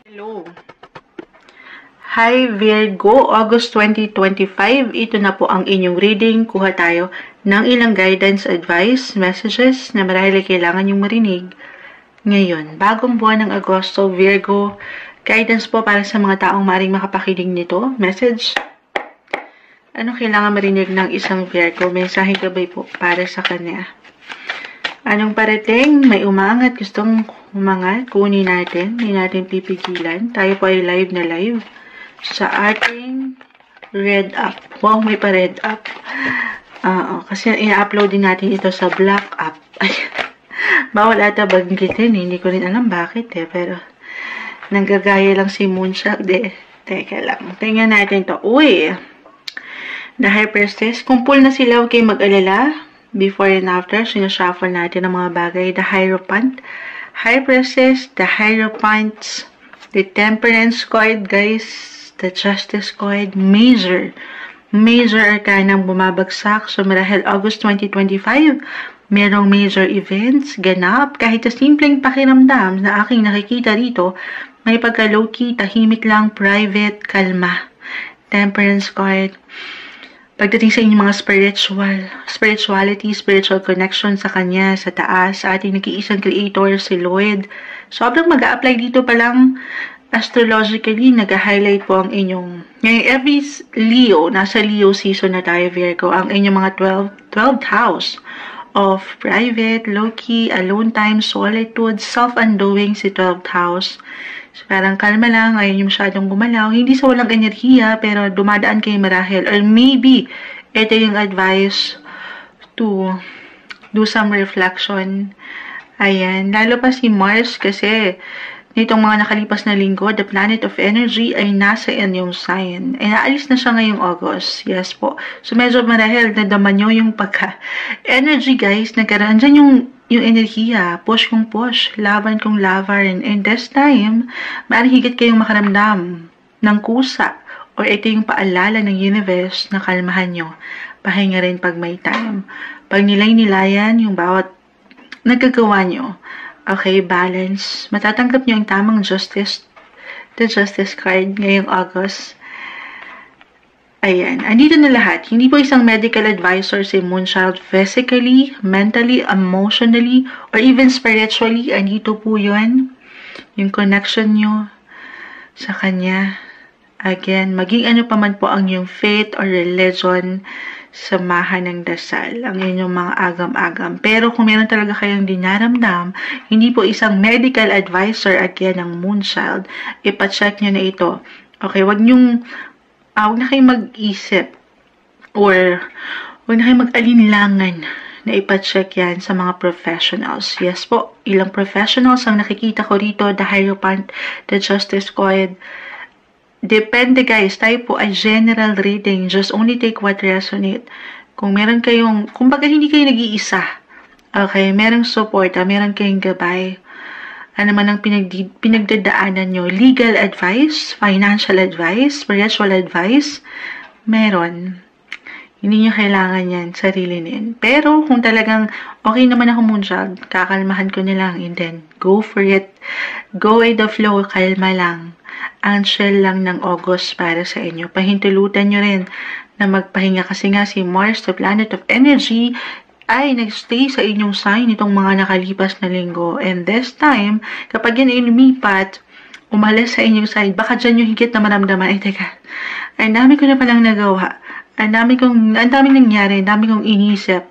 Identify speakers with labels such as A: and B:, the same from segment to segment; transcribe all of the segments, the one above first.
A: Hello. Hi Virgo, August 2025. Ito na po ang inyong reading. Kuha tayo ng ilang guidance, advice, messages na marahil kailangan yung marinig. Ngayon, bagong buwan ng Agosto, Virgo, guidance po para sa mga taong maaaring makapakinig nito. Message. Ano kailangan marinig ng isang Virgo? Mensaheng gabay po para sa kanya. Anong parating? May umangat, gustong umangat, kunin natin, hindi natin pipigilan. Tayo po ay live na live sa ating Red Up. Wow, may pa Red Up. Kasi ina-upload din natin ito sa Black Up. Bawal ata banggitin, hindi ko rin alam bakit pero nanggagaya lang si Moonshot. Teka lang, tingnan natin to. Uy! The High Priestess, kumpul na sila, huwag kayong mag-alala. Before and after, sinashuffle natin ang mga bagay. The Hierophant, High Priestess, the Hierophants, the Temperance card, guys, the Justice card, Major Arcana bumabagsak. So, marahil August 2025, merong major events, ganap, kahit sa simpleng pakiramdam na aking nakikita rito, may pagka-low-key, tahimik lang, private, kalma. Temperance card. Pagdating sa inyong mga spirituality, spiritual connection sa Kanya, sa taas, sa ating nag-iisang creator, si Lloyd. Sobrang mag-a-apply dito pa lang astrologically, nag-highlight po ang inyong, ngayon, every Leo, nasa Leo season na tayo, Virgo, ang inyong mga 12th house of private, low-key, alone time, solitude, self-undoing, si 12th house. So, parang kalma lang, ayaw nyo masyadong gumalaw. Hindi sa walang enerhiya, pero dumadaan kayo marahil. Or maybe, ito yung advice to do some reflection. Ayan. Lalo pa si Mars kasi nitong mga nakalipas na linggo, the planet of energy ay nasa inyong sign. Ay naalis na siya ngayong August. Yes po. So, medyo marahil nadama nyo yung pagka-energy, guys. Nagkaroon dyan yung enerhiya, push kong push, laban kong laban. And this time, maaaring higit kayong makaramdam ng kusa or ito yung paalala ng universe na kalmahan nyo. Pahinga rin pag may time. Pag nilay-nilayan yung bawat nagagawa nyo, okay, balance. Matatanggap nyo yung tamang justice, the justice card ngayong August. Ayan, andito na lahat. Hindi po isang medical advisor si Moonchild physically, mentally, emotionally, or even spiritually. Andito po yun. Yung connection nyo sa Kanya. Again, maging ano pa man po ang yung faith or religion, samahan ng dasal, ang inyong mga agam-agam. Pero kung meron talaga kayong dinaramdam, hindi po isang medical advisor again ng Moonchild, ipacheck nyo na ito. Okay, wag na kayong mag-isip or wag na kayong mag-alinlangan na ipacheck yan sa mga professionals. Yes po, ilang professionals ang nakikita ko rito, the Hierophant, the Justice card. Depende guys, tayo po ay general reading. Just only take what resonate. Kung meron kayong, kumbaga hindi kayo nag-iisa. Okay, merong support, meron kayong gabay. Ano man ang pinagdadaanan nyo, legal advice, financial advice, spiritual advice, meron. Hindi nyo kailangan yan, sarili din. Pero kung talagang okay naman ako Moonchild, kakalmahan ko na lang and then go for it. Go with the flow, kalma lang. Ang chill lang ng August para sa inyo. Pahintulutan nyo rin na magpahinga kasi nga si Mars, the planet of energy, ay nagstay sa inyong sign itong mga nakalipas na linggo. And this time, kapag yan ay lumipat, umalis sa inyong sign, baka dyan yung higit na maramdaman, ay teka, ang dami ko na palang nagawa, ang daming nangyari, ang dami kong inisip,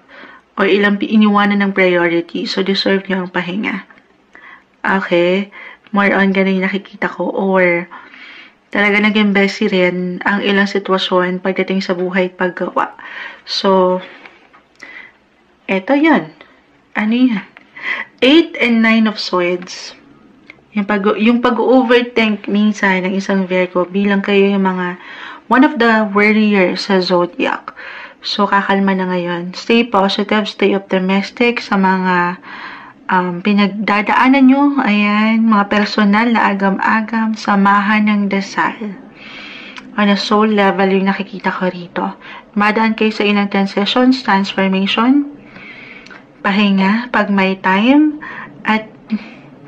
A: o ilang iniwanan ng priority, so deserve nyo ang pahinga. Okay, more on ganun yung nakikita ko, or talaga naging busy rin ang ilang sitwasyon pagdating sa buhay at paggawa. So, eto yan. Ano yan? 8 and 9 of Swords. Yung pag-overthink minsan ng isang Virgo bilang kayo yung mga one of the warriors sa zodiac. So, kakalma na ngayon. Stay positive, stay optimistic sa mga pinagdadaanan nyo. Ayan, mga personal na agam-agam, samahan ng dasal. On a soul level yung nakikita ko rito. Madaan kayo sa ilang transitions, transformation, pahinga pag may time, at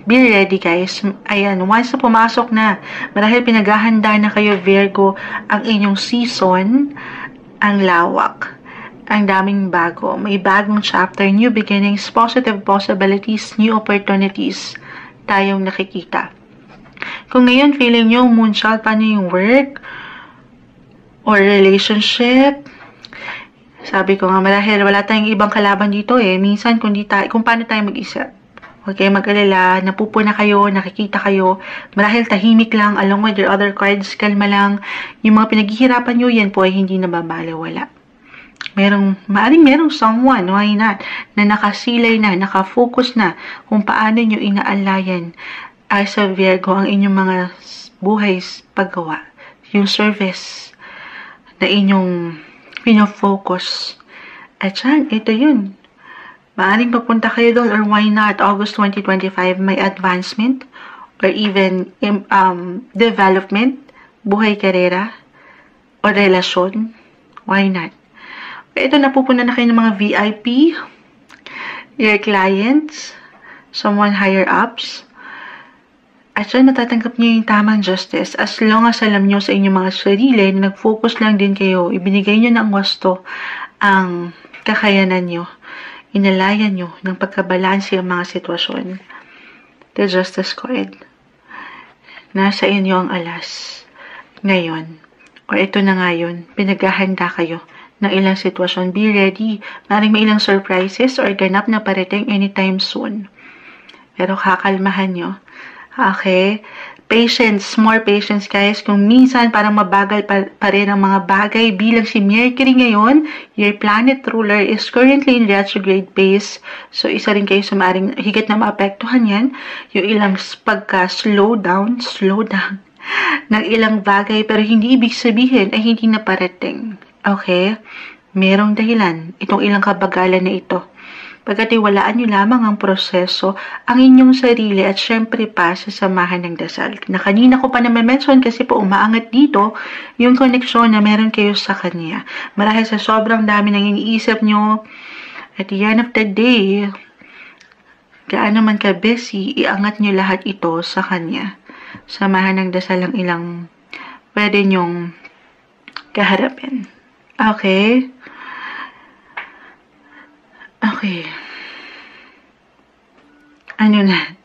A: Be ready guys. Ayan, once na pumasok na, marahil pinaghahanda na kayo Virgo, ang inyong season, ang lawak. Ang daming bago. May bagong chapter, new beginnings, positive possibilities, new opportunities tayong nakikita. Kung ngayon feeling nyo moonshot, paano yung work or relationship? Sabi ko nga, marahil wala tayong ibang kalaban dito eh. Minsan kung paano tayo mag-isip. Huwag kayo mag-alala, napupuna kayo, nakikita kayo. Marahil tahimik lang, along with your other cards, kalma lang. Yung mga pinaghihirapan nyo, yan po ay hindi nababaliwala. Maaring merong someone, why not, na nakasilay na, nakafocus na kung paano nyo inaalayan as a Virgo ang inyong mga buhay paggawa. Yung service na inyong pinofocus. At yan, ito yun. Maaring papunta kayo doon or why not, August 2025, may advancement or even development, buhay karera o relasyon. Why not? Ito, napupunan na kayo ng mga VIP, your clients, someone higher ups. At dyan, matatanggap nyo yung tamang justice as long as alam nyo sa inyong mga sarili na nag-focus lang din kayo, ibinigay nyo ng wasto ang kakayanan nyo, inalayan nyo ng pagkabalanse ang mga sitwasyon. The Justice Card. Nasa inyo ang alas. Ngayon, o ito na ngayon, pinaghahanda kayo ng ilang sitwasyon. Be ready. Maring may ilang surprises or ganap na parating anytime soon. Pero kakalmahan nyo. Okay? Patience. More patience guys. Kung minsan parang mabagal pa rin ang mga bagay bilang si Mercury ngayon, your planet ruler is currently in retrograde phase. So isa rin kayo sa maring higit na maapektuhan yan. Yung ilang pagka-slow down ng ilang bagay pero hindi ibig sabihin ay hindi na parating. Okay? Merong dahilan itong ilang kabagalan na ito. Pagkatiwalaan nyo lamang ang proseso, ang inyong sarili at syempre pa sasamahan ng dasal. Na kanina ko pa na-mention kasi po umaangat dito yung koneksyon na meron kayo sa Kanya. Marahil sa sobrang dami ng iniisip nyo, at the end of the day, gaano man ka busy, iangat nyo lahat ito sa Kanya. Samahan ng dasal ang ilang pwede nyong kaharapin. Okay? Okay. Ano na?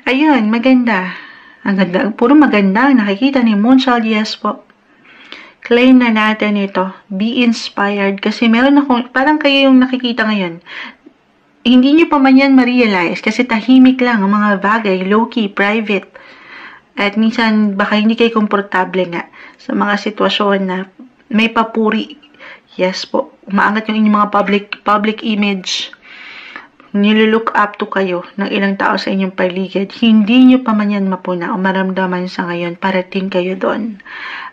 A: Ayun, maganda. Ang ganda. Puro maganda ang nakikita ni Moonchild. Yes po. Claim na natin ito. Be inspired. Kasi meron akong, parang kayo yung nakikita ngayon. Hindi nyo pa man yan ma-realize. Kasi tahimik lang ang mga bagay. Low-key, private. At minsan, baka hindi kayo komportable nga sa mga sitwasyon na may papuri. Yes po. Umaangat yung inyong mga public image. Nilulook up to kayo ng ilang tao sa inyong paligid. Hindi nyo pa man yan mapuna o maramdaman sa ngayon. Parating kayo doon.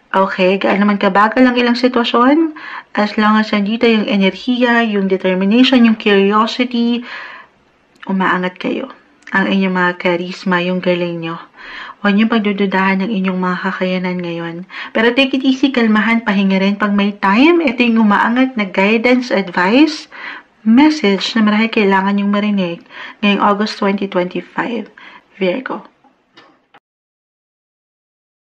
A: Okay? Gaano naman kabagal ang ilang sitwasyon? As long as nandito yung enerhiya, yung determination, yung curiosity, umaangat kayo. Ang inyong mga charisma, yung galing nyo. Huwag niyong pagdududahan ng inyong mga kakayanan ngayon. Pero take it easy, kalmahan, pahinga rin pag may time. Ito yung umaangat na guidance, advice, message na marahil kailangan yung marinig ngayong August 2025, Virgo.